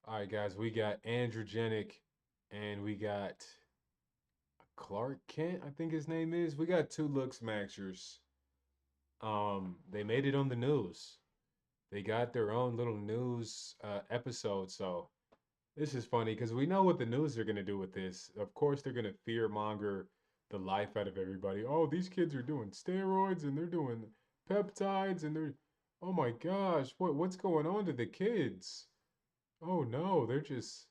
All right, guys, we got Androgenic and we got Clark Kent, I think his name is. We got two looks maxers. They made it on the news. They got their own little news episode. So this is funny because we know what the news are gonna do with this. Of course, they're gonna fear monger the life out of everybody. Oh, these kids are doing steroids and they're doing peptides and they're oh my gosh, what's going on to the kids? Oh no, they're just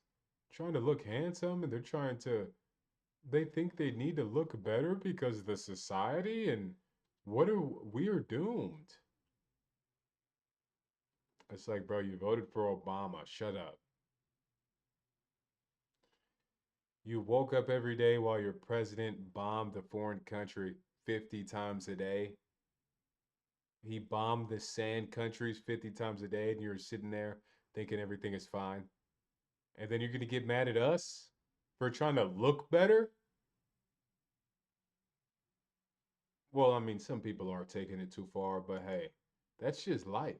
trying to look handsome and they're trying to they think they need to look better because of the society and what are we are doomed. It's like, bro, you voted for Obama. Shut up. You woke up every day while your president bombed a foreign country 50 times a day. He bombed the sand countries 50 times a day and you're sitting there thinking everything is fine. And then you're going to get mad at us for trying to look better? Well, I mean, some people are taking it too far, but hey, that's just life.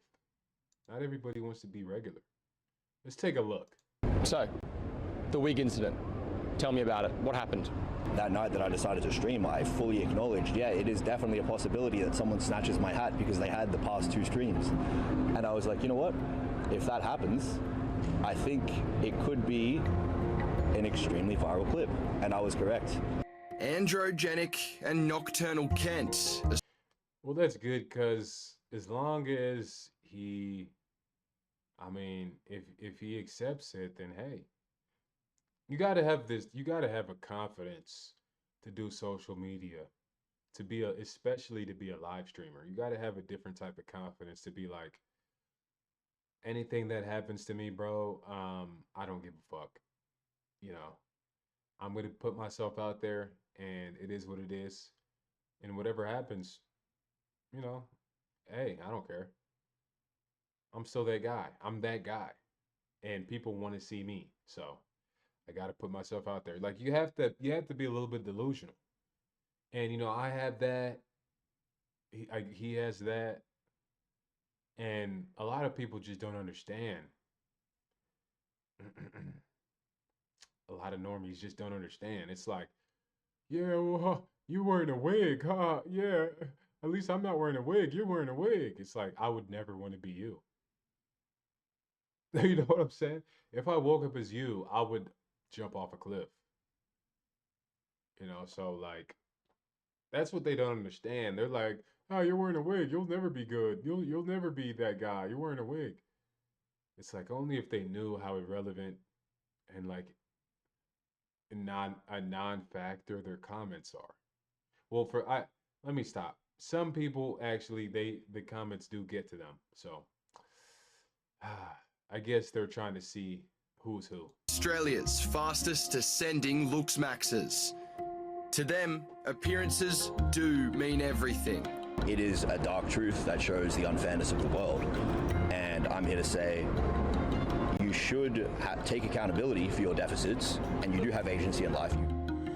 Not everybody wants to be regular. Let's take a look. So, the wig incident. Tell me about it. What happened? That night that I decided to stream, I fully acknowledged, yeah, it is definitely a possibility that someone snatches my hat because they had the past two streams. And I was like, you know what? If that happens, I think it could be an extremely viral clip. And I was correct. Androgenic and Nocturnal Kent. Well, that's good because as long as he, I mean, if he accepts it, then hey, you got to have this, you got to have a confidence to do social media, to be a, especially to be a live streamer. You got to have a different type of confidence to be like, anything that happens to me, bro, I don't give a fuck. You know, I'm going to put myself out there and it is what it is. And whatever happens, you know, hey, I don't care. I'm still that guy. I'm that guy. And people want to see me. So I got to put myself out there. Like you have to be a little bit delusional. And you know, I have that. He has that. And a lot of people just don't understand. A lot of normies just don't understand. It's like, yeah, well, huh, you wearing a wig, huh? Yeah, at least I'm not wearing a wig. You're wearing a wig. It's like, I would never want to be you. You know what I'm saying? If I woke up as you, I would jump off a cliff. You know, so like, that's what they don't understand. They're like, oh, you're wearing a wig. You'll never be good. You'll never be that guy. You're wearing a wig. It's like only if they knew how irrelevant and like a non-factor their comments are. Well, for I let me stop. Some people actually the comments do get to them. So I guess they're trying to see who's who. Australia's fastest ascending looks maxers. To them, appearances do mean everything. It is a dark truth that shows the unfairness of the world. And I'm here to say you should take accountability for your deficits, and you do have agency in life.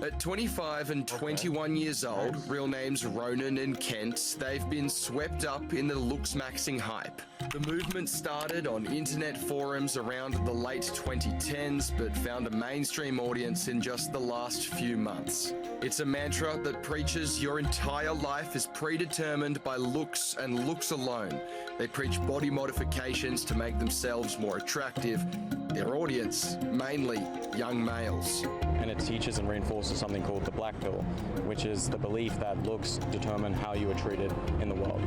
At 25 and 21 years old, real names Ronan and Kent, they've been swept up in the looks maxing hype. The movement started on internet forums around the late 2010s, but found a mainstream audience in just the last few months. It's a mantra that preaches your entire life is predetermined by looks and looks alone. They preach body modifications to make themselves more attractive. Their audience, mainly young males. And it teaches and reinforces something called the black pill, which is the belief that looks determine how you are treated in the world.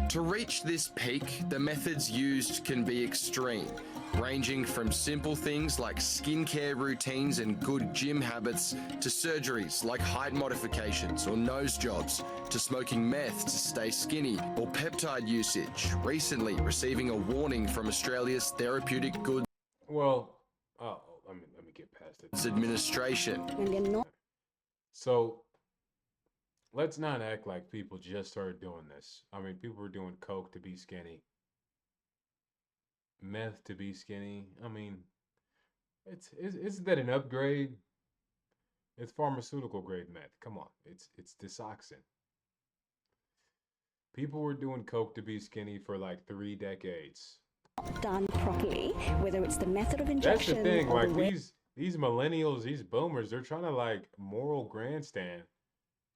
To reach this peak, the methods used can be extreme, ranging from simple things like skincare routines and good gym habits to surgeries like height modifications or nose jobs, to smoking meth to stay skinny or peptide usage, recently receiving a warning from Australia's Therapeutic Goods Well, oh, let me get past it. Administration. So let's not act like people just started doing this. I mean, people were doing coke to be skinny, meth to be skinny. I mean, isn't that an upgrade? It's pharmaceutical grade meth. Come on, it's disoxin. People were doing coke to be skinny for like 3 decades. done properly, whether it's the method of That's the injection thing. or the Like way. these millennials, these boomers, they're trying to like moral grandstand.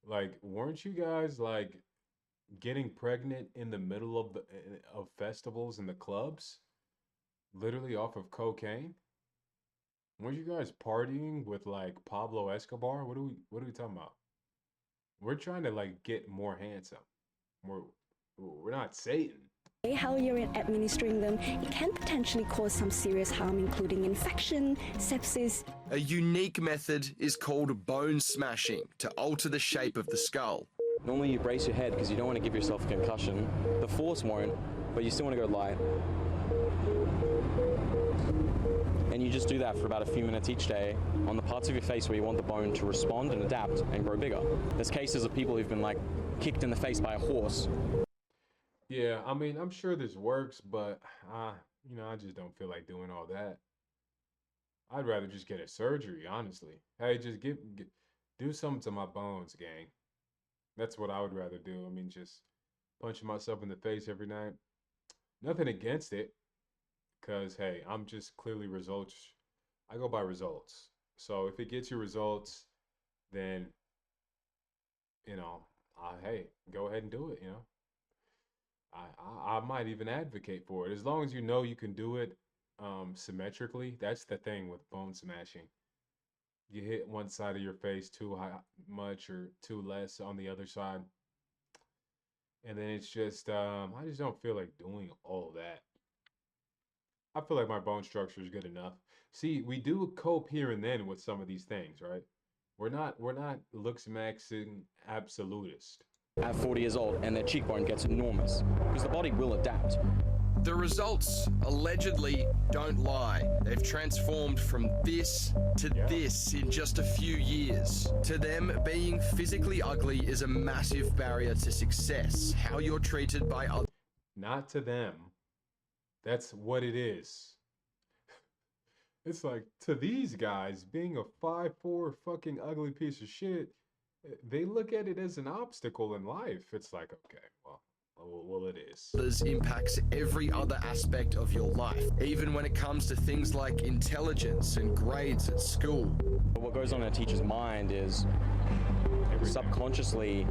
Like, weren't you guys like getting pregnant in the middle of the of festivals and the clubs, literally off of cocaine? Weren't you guys partying with like Pablo Escobar? What are we talking about? We're trying to like get more handsome. We're we're not Satan. How you're administering them, it can potentially cause some serious harm, including infection, sepsis. A unique method is called bone smashing to alter the shape of the skull. Normally you brace your head because you don't want to give yourself a concussion. The force won't, but you still want to go light. And you just do that for about a few minutes each day on the parts of your face where you want the bone to respond and adapt and grow bigger. There's cases of people who've been like kicked in the face by a horse. Yeah, I mean, I'm sure this works, but I just don't feel like doing all that. I'd rather just get a surgery, honestly. Hey, just do something to my bones, gang. That's what I would rather do. I mean, just punching myself in the face every night. Nothing against it, because hey, I'm just clearly results. I go by results. So if it gets you results, then hey, go ahead and do it. I might even advocate for it as long as you know you can do it symmetrically. That's the thing with bone smashing. You hit one side of your face too high, much or too less on the other side, and then it's just I just don't feel like doing all that. I feel like my bone structure is good enough. See, we do cope here and then with some of these things, right? We're not looks maxing absolutist. At 40 years old and their cheekbone gets enormous because the body will adapt. The results allegedly don't lie. They've transformed from this to this in just a few years. To them, being physically ugly is a massive barrier to success. How you're treated by others. Not to them. That's what it is. It's like to these guys being a 5'4" fucking ugly piece of shit, they look at it as an obstacle in life. It's like, okay, well, it is. Impacts every other aspect of your life, even when it comes to things like intelligence and grades at school. But what goes on in a teacher's mind is subconsciously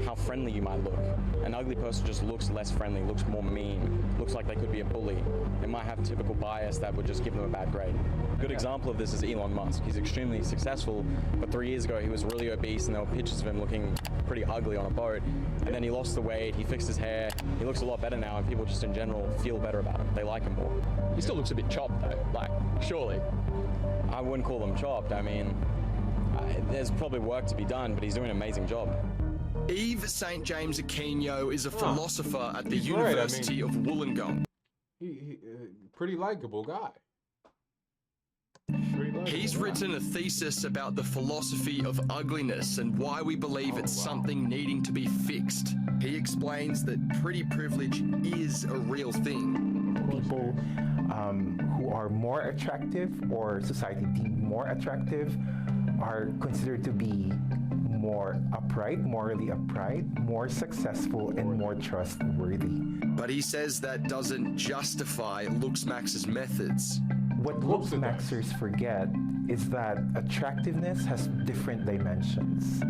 how friendly you might look. An ugly person just looks less friendly, looks more mean, looks like they could be a bully. They might have typical bias that would just give them a bad grade. A good example of this is Elon Musk. He's extremely successful, but 3 years ago he was really obese and there were pictures of him looking pretty ugly on a boat. And then he lost the weight, he fixed his hair, he looks a lot better now, and people just in general feel better about him. They like him more. He still looks a bit chopped though, like, surely. I wouldn't call him chopped. I mean, there's probably work to be done, but he's doing an amazing job. Yves St. James Aquino is a philosopher at the He's right, University of Wollongong. He pretty likable guy. He's written a thesis about the philosophy of ugliness and why we believe it's something needing to be fixed. He explains that pretty privilege is a real thing. People who are more attractive or society deemed more attractive are considered to be more upright, morally upright, more successful, and more trustworthy. But he says that doesn't justify Looksmax's methods. What Looksmaxers forget is that attractiveness has different dimensions.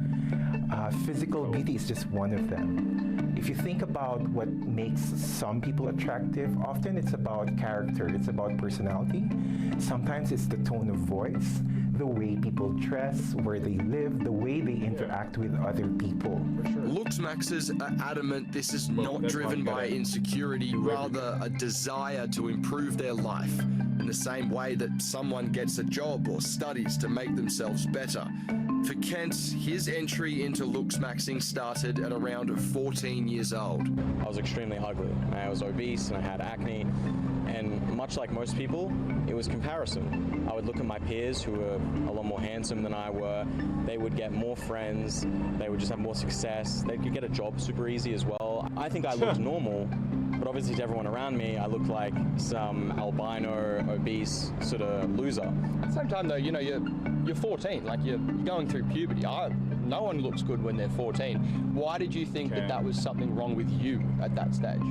Physical beauty is just one of them. If you think about what makes some people attractive, often it's about character, it's about personality. Sometimes it's the tone of voice, the way people dress, where they live, the way they interact with other people. Looksmaxers are adamant this is not driven by insecurity, rather a desire to improve their life, in the same way that someone gets a job or studies to make themselves better. For Kent, his entry into Looksmaxing started at around 14 years old. I was extremely ugly. I was obese and I had acne, and much like most people, it was comparison. I would look at my peers who were a lot more handsome than I were. They would get more friends, they would just have more success, they could get a job super easy as well. I think I looked normal, but obviously to everyone around me, I looked like some albino, obese sort of loser. At the same time though, you know, you're 14, like you're going through puberty. No one looks good when they're 14. Why did you think that was something wrong with you at that stage?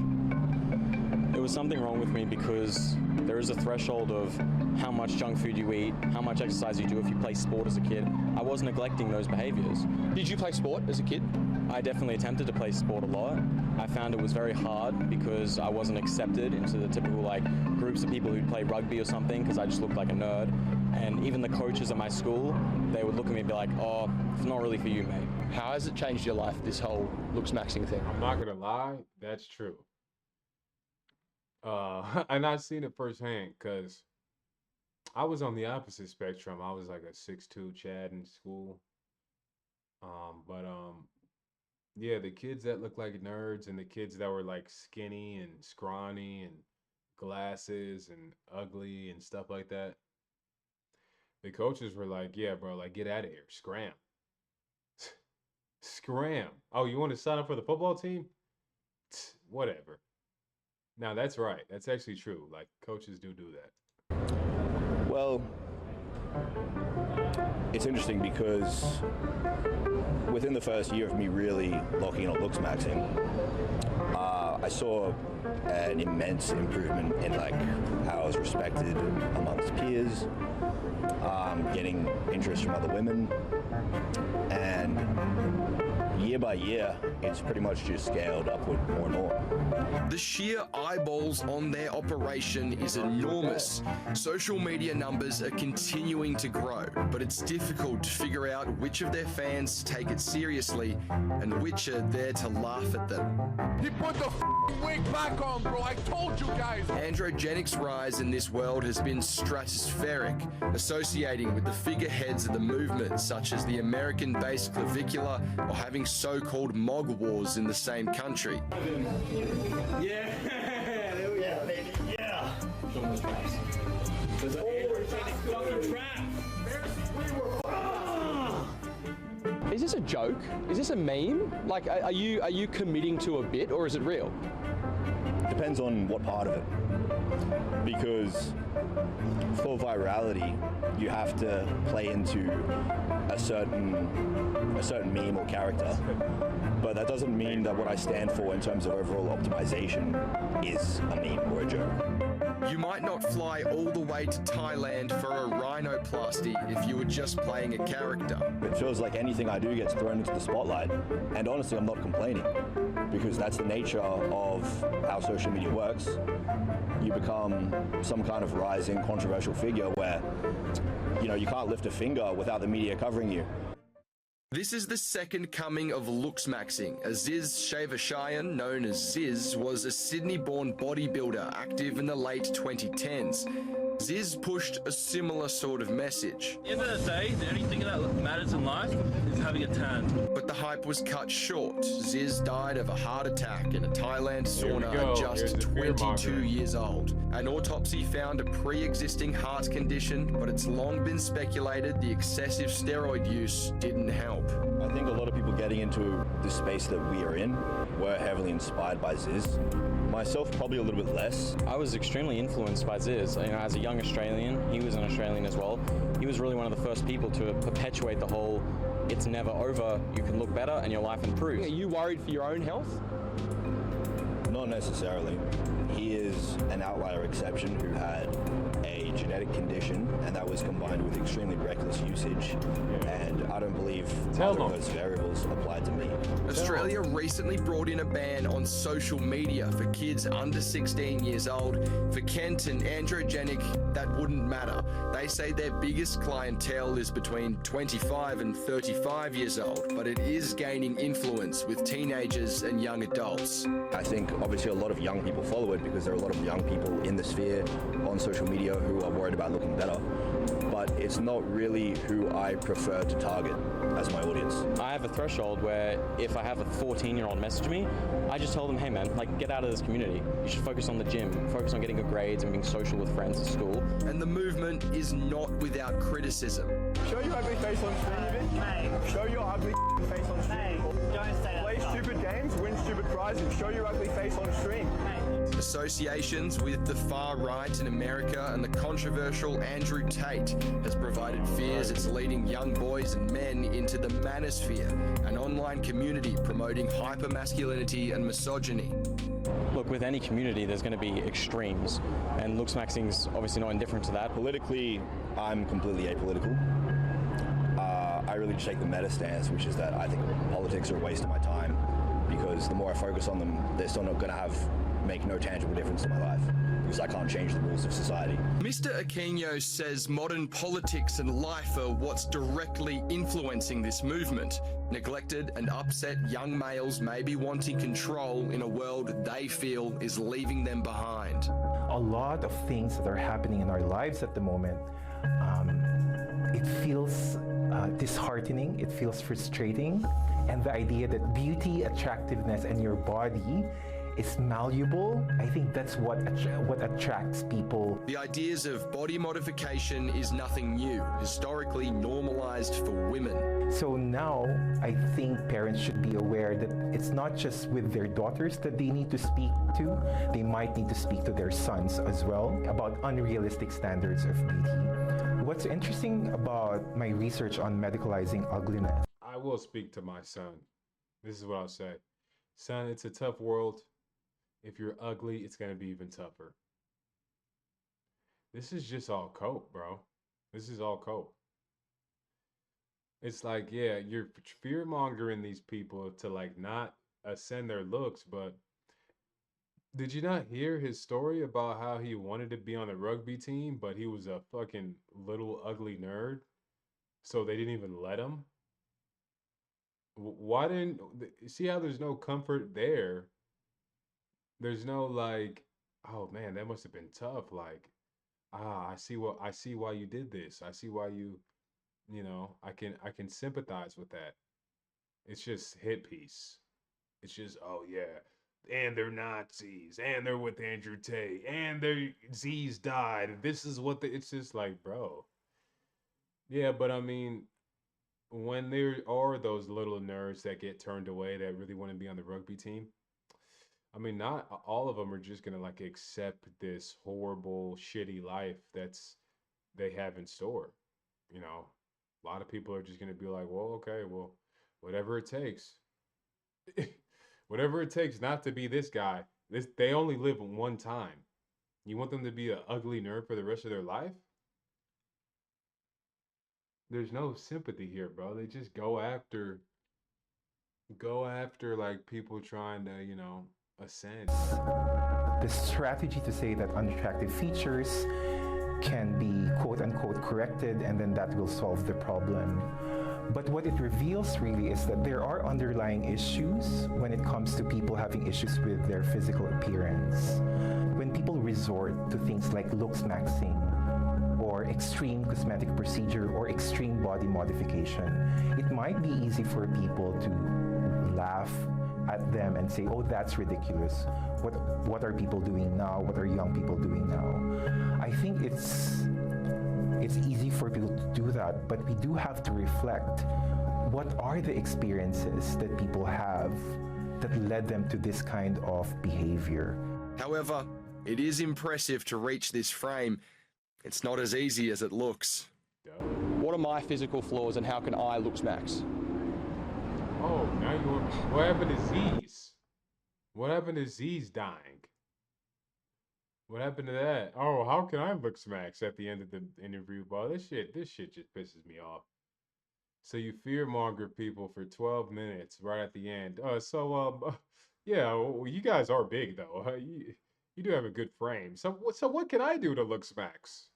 It was something wrong with me because there is a threshold of how much junk food you eat, how much exercise you do if you play sport as a kid. I was neglecting those behaviors. Did you play sport as a kid? I definitely attempted to play sport a lot. I found it was very hard because I wasn't accepted into the typical like groups of people who'd play rugby or something because I just looked like a nerd. And even the coaches at my school, they would look at me and be like, oh, it's not really for you, mate. How has it changed your life, this whole looks maxing thing? I'm not gonna lie, that's true. And I've seen it firsthand because I was on the opposite spectrum. I was like a 6'2" Chad in school. But yeah, the kids that look like nerds and the kids that were like skinny and scrawny and glasses and ugly and stuff like that. The coaches were like, yeah, bro, like get out of here. Scram. Scram. Oh, you want to sign up for the football team? Whatever. Now that's right. That's actually true. Like coaches do that. Well, it's interesting because within the first year of me really locking in on looks maxing, I saw an immense improvement in like how I was respected amongst peers, getting interest from other women, and year by year, it's pretty much just scaled upward more and more. The sheer eyeballs on their operation is enormous. Social media numbers are continuing to grow, but it's difficult to figure out which of their fans take it seriously and which are there to laugh at them. He put the wig back on, bro. I told you guys. Androgenic's rise in this world has been stratospheric, associating with the figureheads of the movement, such as the American-based clavicular or having so-called mog wars in the same country. Yeah, there we go, baby. Yeah. There's an androgenic fucking trap. Is this a joke? Is this a meme? Like, are you committing to a bit, or is it real? Depends on what part of it. Because for virality, you have to play into a certain meme or character. But that doesn't mean that what I stand for in terms of overall optimization is a meme or a joke. You might not fly all the way to Thailand for a rhinoplasty if you were just playing a character. It feels like anything I do gets thrown into the spotlight, and honestly, I'm not complaining, because that's the nature of how social media works. You become some kind of rising controversial figure where, you can't lift a finger without the media covering you. This is the second coming of looks maxing. Aziz Shavashayan, known as Ziz, was a Sydney-born bodybuilder active in the late 2010s. Ziz pushed a similar sort of message. At the end of the day, the only thing that matters in life is having a tan. But the hype was cut short. Ziz died of a heart attack in a Thailand sauna at just 22 years old. An autopsy found a pre-existing heart condition, but it's long been speculated the excessive steroid use didn't help. I think a lot of people getting into the space that we are in were heavily inspired by Ziz. Myself, probably a little bit less. I was extremely influenced by Ziz. As a young Australian, he was an Australian as well. He was really one of the first people to perpetuate the whole, it's never over, you can look better and your life improves. Are you worried for your own health? Not necessarily. He is an outlier exception who had a genetic condition, and that was combined with extremely reckless usage. And I don't believe either of those variables apply to me. Australia recently brought in a ban on social media for kids under 16 years old. For Kent and Androgenic, that wouldn't matter. They say their biggest clientele is between 25 and 35 years old, but it is gaining influence with teenagers and young adults. I think obviously a lot of young people follow it because there are a lot of young people in the sphere on social media who are worried about looking better. But it's not really who I prefer to target as my audience. I have a threshold where if I have a 14-year-old message me, I just tell them, hey man, get out of this community. You should focus on the gym, focus on getting good grades and being social with friends at school. And the movement is not without criticism. Show your ugly face on stream, you bitch. Mate. Show your ugly face on stream. Mate, don't say that. Play stupid games, win stupid prizes. Show your ugly face on stream. Mate. Associations with the far right in America and the controversial Andrew Tate has provided fears it's leading young boys and men into the manosphere, an online community promoting hypermasculinity and misogyny. Look, with any community, there's going to be extremes, and looks maxing's obviously not indifferent to that. Politically, I'm completely apolitical. I really just take the meta stance, which is that I think politics are a waste of my time, because the more I focus on them, they're still not going to make no tangible difference to my life, because I can't change the rules of society. Mr. Aquino says modern politics and life are what's directly influencing this movement. Neglected and upset young males may be wanting control in a world they feel is leaving them behind. A lot of things that are happening in our lives at the moment, it feels disheartening, it feels frustrating, and the idea that beauty, attractiveness, and your body is malleable, I think that's what attracts people. The ideas of body modification is nothing new, historically normalized for women. So now I think parents should be aware that it's not just with their daughters that they need to speak to, they might need to speak to their sons as well about unrealistic standards of beauty. What's interesting about my research on medicalizing ugliness? I will speak to my son. This is what I'll say. Son, it's a tough world. If you're ugly, it's going to be even tougher. This is just all cope, bro. This is all cope. It's like, yeah, you're fear mongering these people to like not ascend their looks, but did you not hear his story about how he wanted to be on the rugby team, but he was a fucking little ugly nerd? So they didn't even let him? Why didn't see how there's no comfort there? There's no like, oh man, that must have been tough. Like, I see why you did this. I see why you know, I can sympathize with that. It's just hit piece. It's just, oh yeah. And they're Nazis, and they're with Andrew Tate, and their Z's died. And this is what it's just like, bro. Yeah, but I mean, when there are those little nerds that get turned away that really want to be on the rugby team, I mean, not all of them are just gonna like accept this horrible, shitty life they have in store. You know, a lot of people are just gonna be like, well, okay, well, whatever it takes. Whatever it takes not to be this guy. They only live one time. You want them to be an ugly nerd for the rest of their life? There's no sympathy here, bro. They just go after like people trying to, you know, ascend. The strategy to say that unattractive features can be quote unquote corrected and then that will solve the problem. But what it reveals really is that there are underlying issues when it comes to people having issues with their physical appearance. When people resort to things like looks maxing or extreme cosmetic procedure or extreme body modification, it might be easy for people to laugh at them and say, oh, that's ridiculous. What are people doing now? What are young people doing now? I think it's easy for people to do that, but we do have to reflect what are the experiences that people have that led them to this kind of behavior. However, it is impressive to reach this frame. It's not as easy as it looks. What are my physical flaws and how can I looks max? Oh, now you're. What happened to Z's? What happened to Z's dying? What happened to that? Oh, how can I look smacks at the end of the interview? Bro, this shit just pisses me off. So you fearmonger people for 12 minutes right at the end. Yeah, well, you guys are big though. You do have a good frame. So what can I do to look smacks?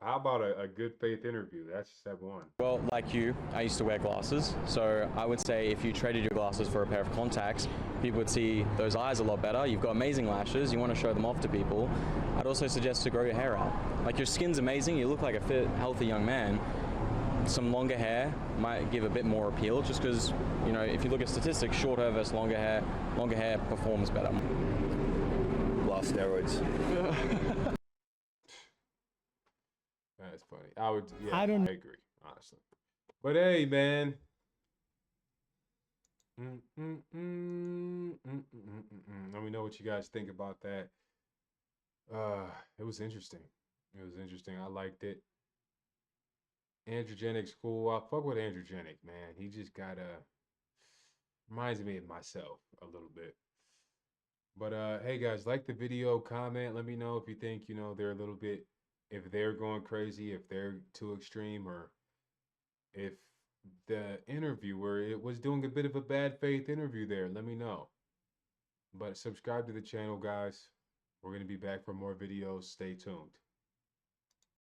How about a good faith interview? That's step one. Well, like you, I used to wear glasses, so I would say if you traded your glasses for a pair of contacts, people would see those eyes a lot better. You've got amazing lashes, you want to show them off to people. I'd also suggest to grow your hair out. Like, your skin's amazing, you look like a fit, healthy young man. Some longer hair might give a bit more appeal, just because, you know, if you look at statistics, short hair versus longer hair performs better. Love steroids. That's funny. I agree, honestly. But hey, man, Let me know what you guys think about that. It was interesting. It was interesting. I liked it. Androgenic's cool. I fuck with Androgenic, man. He just gotta reminds me of myself a little bit. But hey guys, like the video, comment, let me know if you think, they're a little bit, if they're going crazy, if they're too extreme, or if the interviewer it was doing a bit of a bad faith interview there. Let me know. But subscribe to the channel, guys. We're going to be back for more videos. Stay tuned.